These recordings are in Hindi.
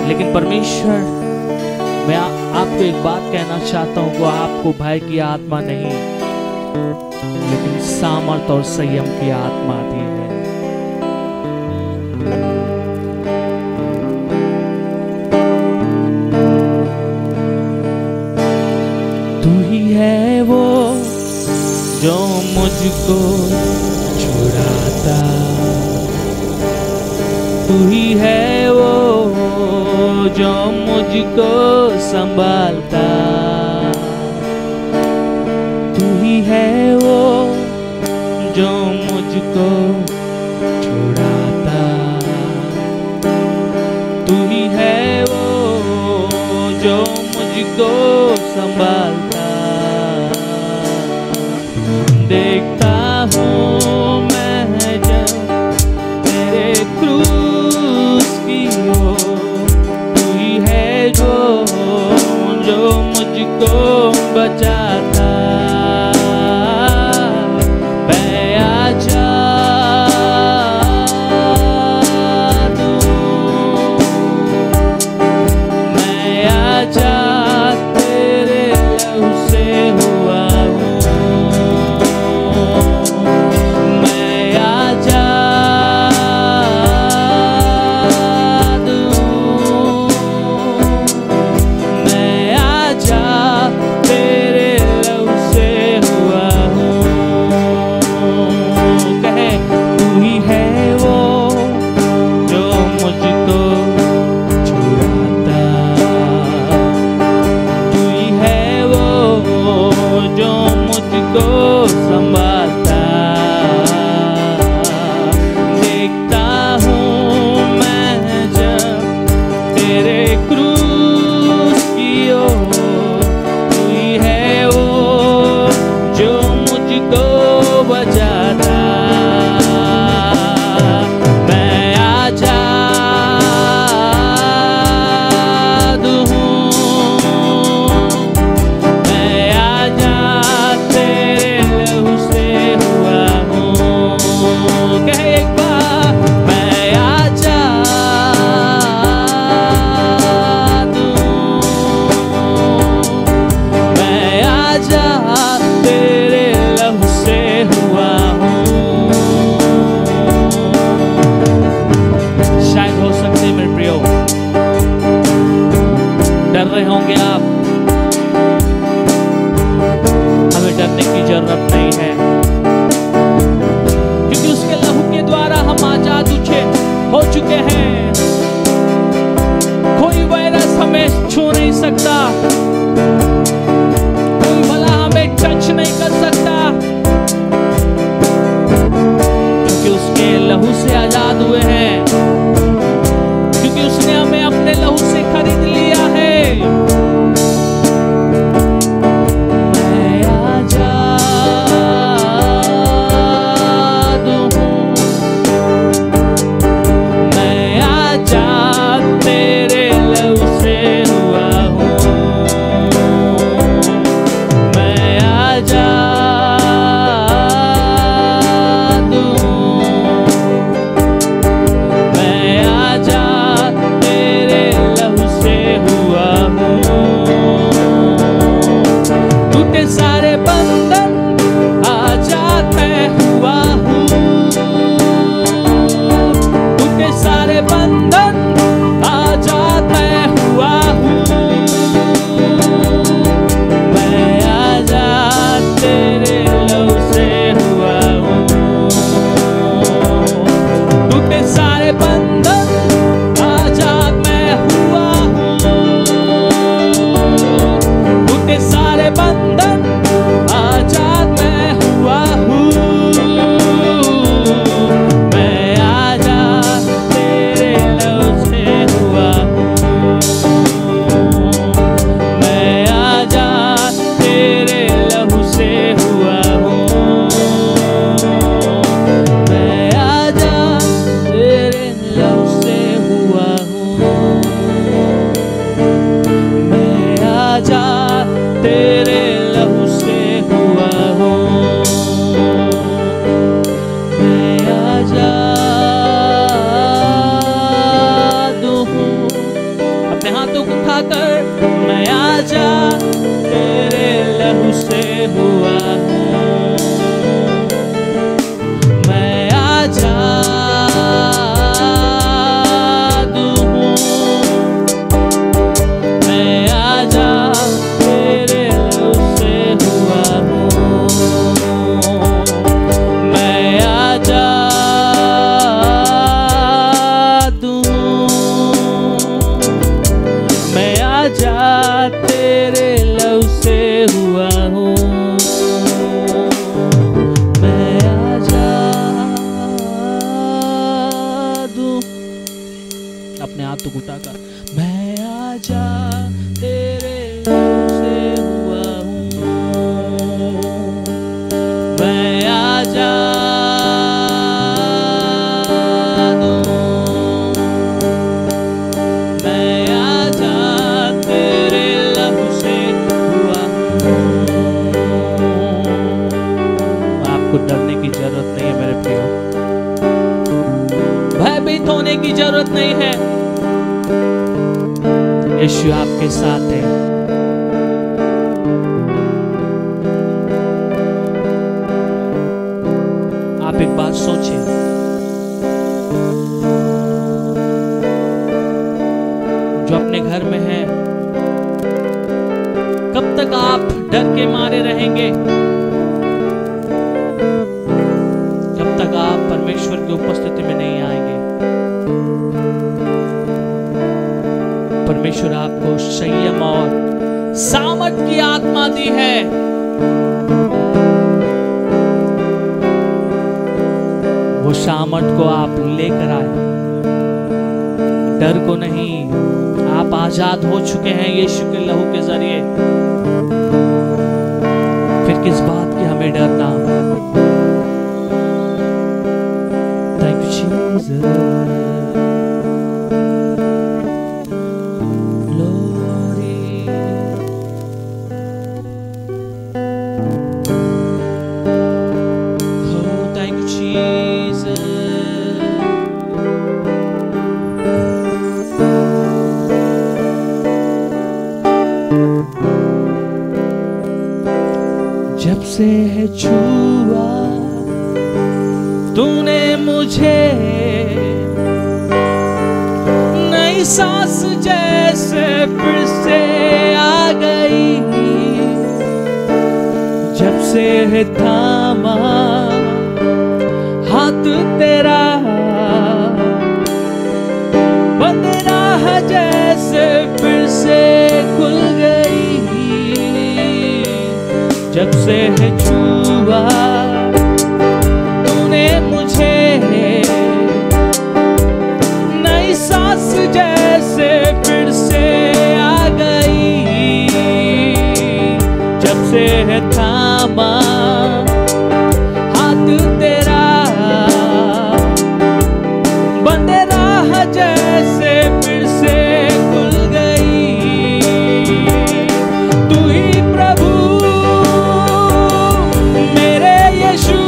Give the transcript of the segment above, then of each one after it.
लेकिन परमेश्वर, मैं आपको एक बात कहना चाहता हूँ कि आपको भय की आत्मा नहीं, लेकिन सामर्थ और संयम की आत्मा दी है। तू ही है वो जो मुझको छुड़ाता, तू ही है वो जो मुझको संभालता, तू ही है वो जो मुझको छुड़ाता, तू ही है वो जो मुझको संभालता। देखता हूँ मैं जब तेरे क्रूस की ओर, तू ही है जो मुझको बचाता। मैं आजाद हूँ, मैं आजाद तेरे लहू से हुआ हूँ, मैं आजाद हूँ, मैं आजाद तेरे लहू से हुआ हूँ। कहे तू ही है वो जो मुझको छुड़ाता, तू ही है वो जो मुझको संभालता। देखता हूँ मैं जब तेरे क्रूस की ओर, तू ही है वो जो मुझको बचाता। मैं आजाद हूँ, मैं आजाद तेरे लहू से हुआ हूँ। कहे एक बार, मैं आजाद हूँ, मैं आजाद तेरे लहू से हुआ हूँ। शायद हो सकते हैं मेरे प्रियो, डर रहे होंगे आप। हमें डरने की जरूरत नहीं है, क्योंकि उसके लहू के द्वारा हम आजाद हो चुके हैं। कोई वायरस हमें छू नहीं सकता, कोई भला हमें टच नहीं कर सकता, क्योंकि उसके लहू से आजाद हुए हैं, क्योंकि उसने हमें अपने लहू से खरीद लिया है। मैं आजाद हूँ, मैं आजाद तेरे लहू से हुआ हूँ, मैं आजाद हूँ, मैं आजाद तेरे लहू से हुआ हूँ। टूटे सारे बंधन आजाद मैं हुआ हूँ, टूटे सारे बंधन आजाद मैं हुआ हूँ, मैं आजाद तेरे लहू से हुआ हूँ। टूटे सारे बंधन आजाद मैं हुआ हूँ, टूटे सारे बंधन मैं आजा तेरे लहू से हुआ हूँ, मैं आजाद हूँ, मैं आजा तेरे लहू से हुआ हूँ, मैं आजाद हूँ, मैं आजा तेरे लहू से हुआ हूँ, मैं आजाद हूँ। अपने हाथ तो उठाकर मैं आजा तेरे लहू से हुआ हूँ, मैं आजाद हूँ, मैं आजा तेरे लहू से हुआ हूँ। आपको डरने की जरूरत नहीं है मेरे प्रियो, भयभीत होने की जरूरत नहीं है। यीशु आपके साथ है। आप एक बात सोचिए, जो अपने घर में है, कब तक आप डर के मारे रहेंगे? जब तक आप परमेश्वर की उपस्थिति में नहीं आएंगे। परमेश्वर आपको संयम और सामर्थ की आत्मा दी है। वो सामर्थ को आप लेकर आए, डर को नहीं। आप आजाद हो चुके हैं यीशु के लहू के जरिए, फिर किस बात की हमें डरना? Thank you Jesus. जब से है छुआ तूने मुझे, नई सांस जैसे फिर से आ गई। जब से है थामा हाथ तेरा, बंद राह जैसे फिर से खुल गई। जब से है छुआ तूने मुझे, नई सांस जैसे फिर से आ गई। जब से है थामा हाथ तेरा, बंद राह जैसे फिर से खुल गई। तू ही प्रभु मेरे यीशु,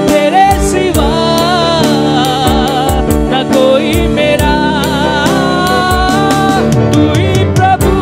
तेरे सिवा न कोई मेरा। तू ही प्रभु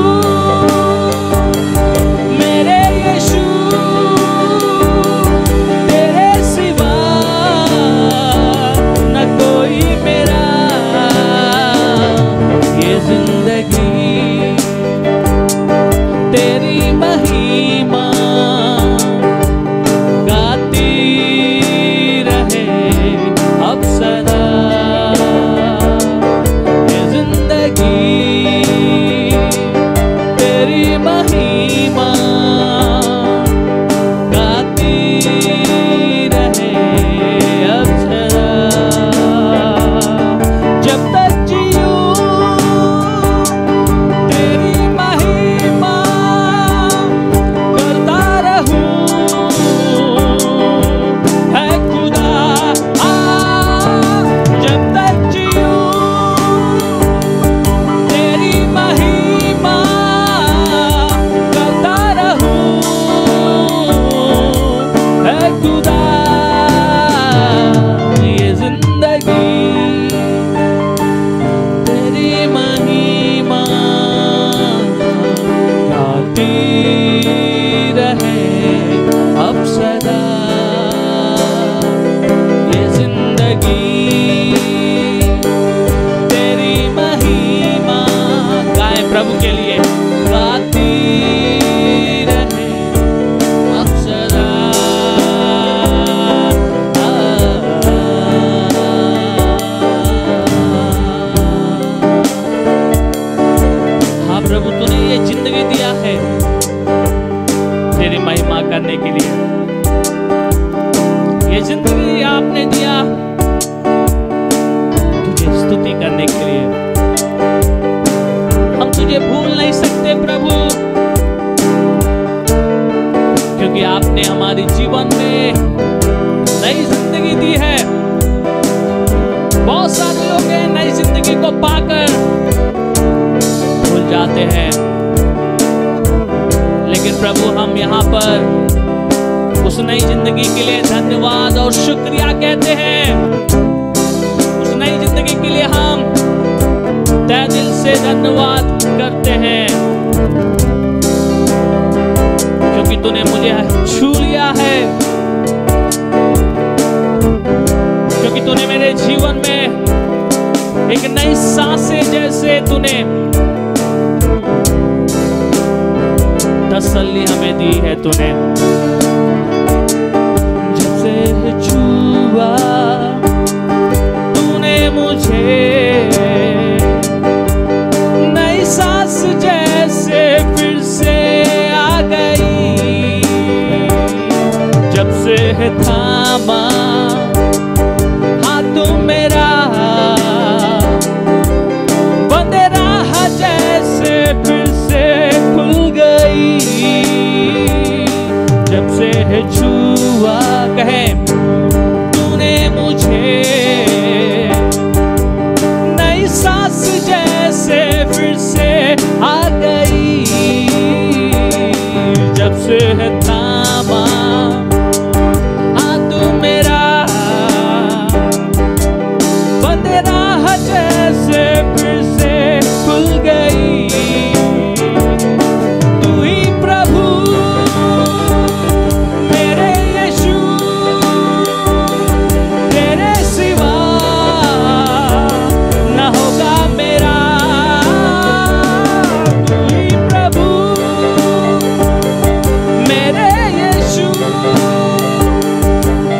प्रभु के लिए गाती रहे अब सदा। हाँ प्रभु, तूने ये जिंदगी दिया है तेरी महिमा करने के लिए। ये जिंदगी आपने दिया तुझे स्तुति करने के लिए। हम तुझे भूल नहीं सकते प्रभु, क्योंकि आपने हमारे जीवन में नई जिंदगी दी है। बहुत सारे लोग हैं नई जिंदगी को पाकर भूल जाते हैं, लेकिन प्रभु हम यहाँ पर उस नई जिंदगी के लिए धन्यवाद और शुक्रिया कहते हैं। उस नई जिंदगी के लिए हम तहे दिल से धन्यवाद करते हैं, क्योंकि तूने मुझे छू लिया है, क्योंकि तूने मेरे जीवन में एक नई सांसें जैसे तूने तसल्ली हमें दी है। तूने जब से छुआ तूने मुझे नई सांस जैसे फिर से आ गई। जब से थामा हाथ मेरा बंद राह जैसे फिर से खुल गई। जब से छुआ कहे तूने मुझे नई सांस जैसे फिर से आ गई। जब से थामा हाथ मेरा बंद राह जैसे फिर से खुल गई। तू ही प्रभु मेरे यीशु, तेरे सिवा न होगा मेरा। तू ही प्रभु मेरे यीशु,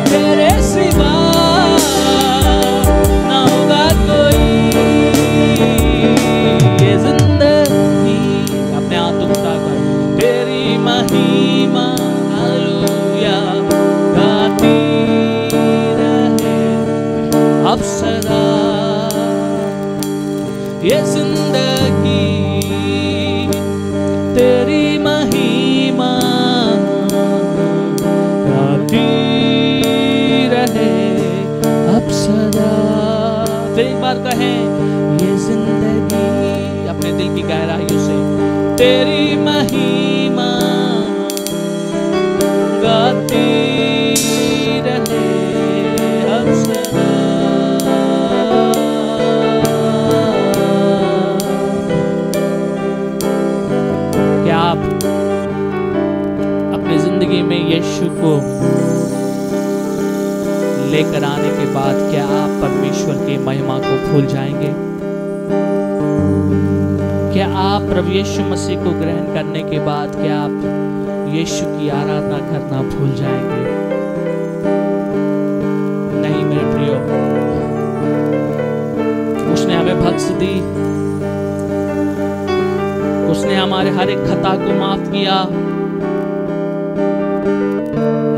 तेरे सिवा न होगा कोई। ये जिंदगी अपने हाथों उठाकर तेरी महिमा हालेलुया गाती रहे अब सदा। ये जिंदगी तेरी महिमा गाती रहे अब सदा। फिर एक बार कहें, ये जिंदगी अपने दिल की गहराइयों से तेरी महिमा गाती रहे अब सदा। क्या आप अपनी जिंदगी में यीशु को लेकर आने के बाद क्या आप परमेश्वर की महिमा को भूल जाएंगे? क्या आप प्रभु यीशु मसीह को ग्रहण करने के बाद क्या आप यीशु की आराधना करना भूल जाएंगे? नहीं मेरे प्रियो, उसने हमें बख्श दी, उसने हमारे हर एक खता को माफ किया,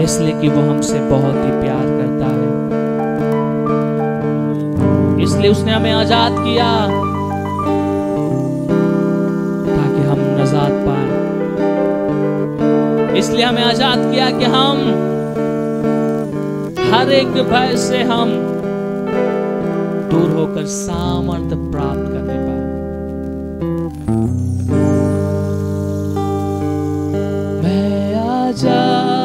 इसलिए कि वो हमसे बहुत ही प्यार करता है। इसलिए उसने हमें आजाद किया ताकि हम नजात पाए। इसलिए हमें आजाद किया कि हम हर एक भय से हम दूर होकर सामर्थ्य प्राप्त करने पाए। मैं आजाद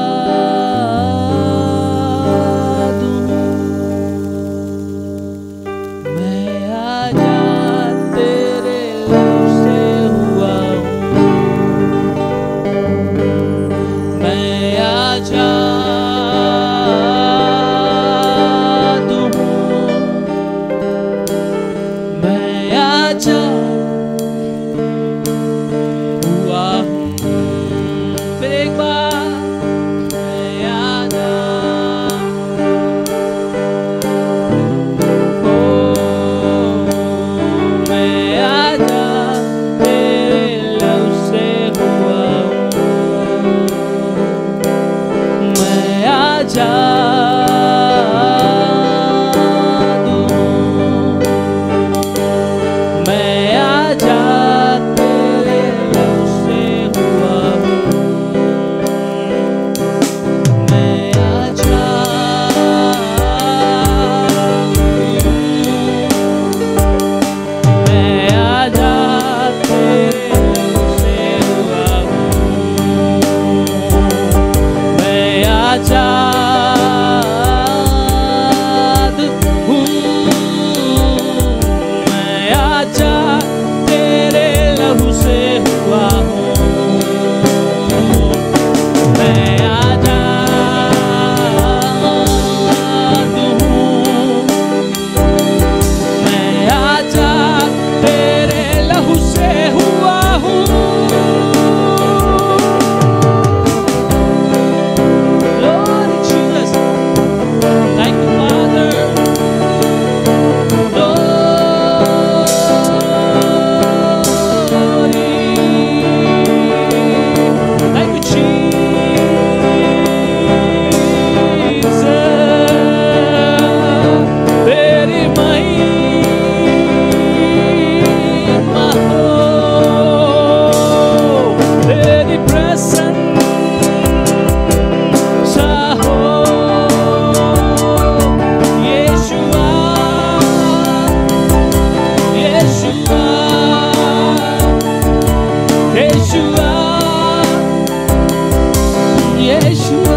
यीशुआ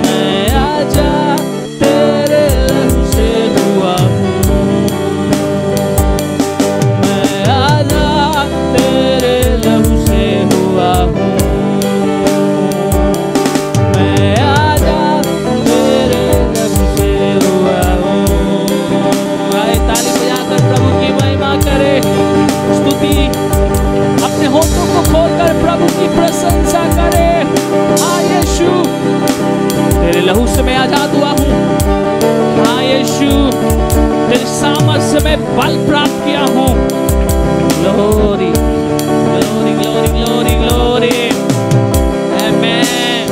मैं आजा तेरे लहू से हुआ हूँ, मैं आजा तेरे लहू से हुआ हूँ, मैं आजा तेरे लहू से हुआ हूँ। आए ताली बजाकर प्रभु की महिमा करे, स्तुति अपने होठों को खोलकर प्रभु की प्रशंसा करे। हाँ यीशु तेरे लहू से मैं आजाद हुआ हूँ, हाँ यीशु तेरे सामर्थ्य से मैं बल प्राप्त किया हूँ। Glory glory glory glory glory, amen.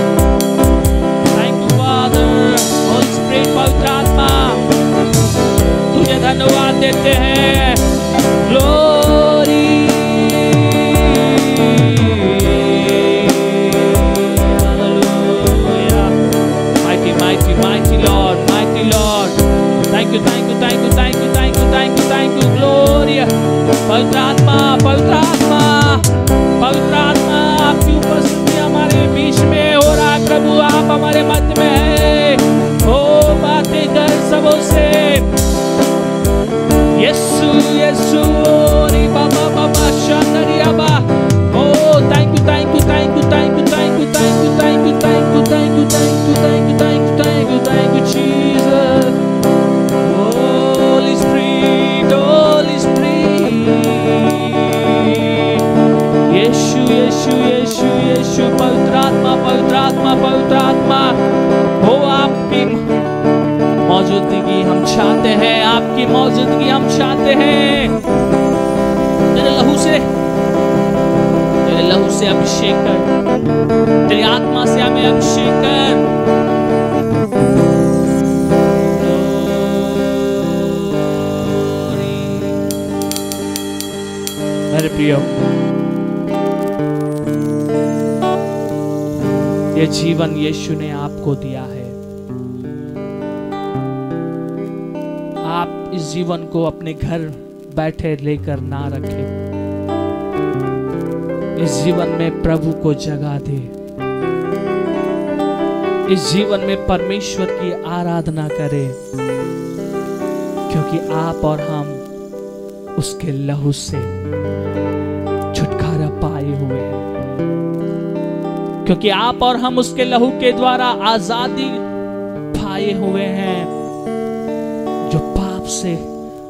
Thank you father, Holi spirit, पवित्र आत्मा तुझे धन्यवाद देते हैं। Glory mighty Lord, mighty Lord, thank you, thank you, thank you, thank you, thank you, thank you, thank you, glory। पवित्र आत्मा, पवित्र आत्मा, पवित्र आत्मा आपकी उपस्थिति हमारे बीच में हो रहा है प्रभु, आप हमारे मध्य में हैं। ओ बातें कर सबों से, यीशु यीशु री बाबा बाबा शानरिया बा। Oh thank you thank you thank you thank you thank you thank you thank you thank you thank you thank you thank you thank you thank you thank you Jesus. Holy Spirit, Holy Spirit, यीशु यीशु यीशु यीशु, पवित्र आत्मा, पवित्र आत्मा, पवित्र आत्मा हो आपकी मौजूदगी हम चाहते हैं, आपकी मौजूदगी हम चाहते हैं। तेरे लहू से अभिषेक कर, तेरी आत्मा से हमें अभिषेक कर। मेरे प्रियो, ये जीवन यीशु ने आपको दिया है। आप इस जीवन को अपने घर बैठे लेकर ना रखें, इस जीवन में प्रभु को जगह दे, इस जीवन में परमेश्वर की आराधना करें, क्योंकि आप और हम उसके लहू से छुटकारा पाए हुए हैं, क्योंकि आप और हम उसके लहू के द्वारा आजादी पाए हुए हैं।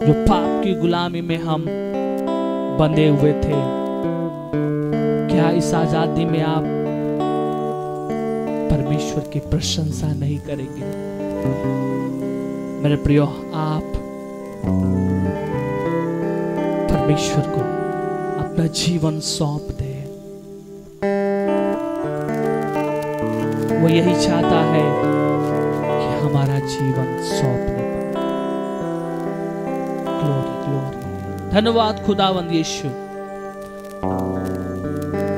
जो पाप की गुलामी में हम बंधे हुए थे, क्या इस आजादी में आप परमेश्वर की प्रशंसा नहीं करेंगे? मेरे प्रियो, आप परमेश्वर को अपना जीवन सौंप दे। वो यही चाहता है कि हमारा जीवन सौंपने पाए। ग्लोरी ग्लोरी, धन्यवाद खुदावंद यीशु,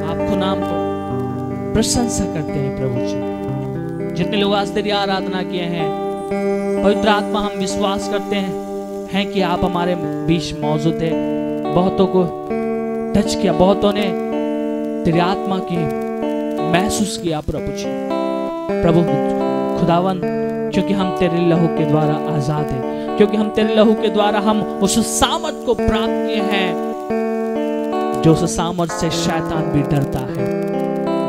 आपको नाम को प्रशंसा करते हैं प्रभु जी। जितने लोग आज तेरी आराधना किए हैं, पवित्र आत्मा हम विश्वास करते हैं कि आप हमारे बीच मौजूद है। बहुतों को टच किया, बहुतों ने तेरी आत्मा की महसूस किया प्रभु जी। प्रभु खुदावन, क्योंकि हम तेरे लहू के द्वारा आजाद हैं, क्योंकि हम तेरे लहू के द्वारा हम उस सामर्थ को प्राप्त किए हैं जो उस सामर्थ से शैतान भी डरता है।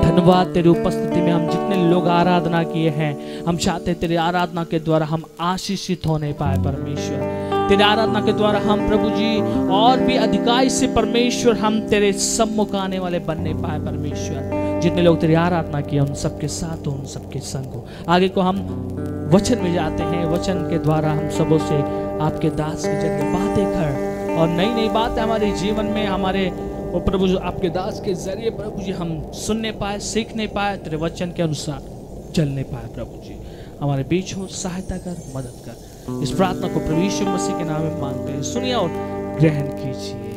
धन्यवाद, तेरी उपस्थिति में हम जितने लोग आराधना किए हैं, हम चाहते हैं तेरी आराधना के द्वारा हम आशीषित होने पाए परमेश्वर। तेरे आराधना के द्वारा हम प्रभु जी और भी अधिकाई से परमेश्वर हम तेरे सम्मुख आने वाले बनने पाए परमेश्वर। जितने लोग तेरी आराधना किए उन सबके साथ हो, उन सबके संग हो। आगे को हम वचन में जाते हैं, वचन के द्वारा हम सबों से आपके दास के जरिए बातें कर और नई नई बातें हमारे जीवन में, हमारे और प्रभु जी आपके दास के जरिए प्रभु जी हम सुनने पाए, सीखने पाए, तेरे वचन के अनुसार चलने पाए। प्रभु जी हमारे बीच हो, सहायता कर, मदद कर। इस प्रार्थना को प्रभु यीशु मसीह के नाम में मांगते हैं, सुनिए और ग्रहण कीजिए।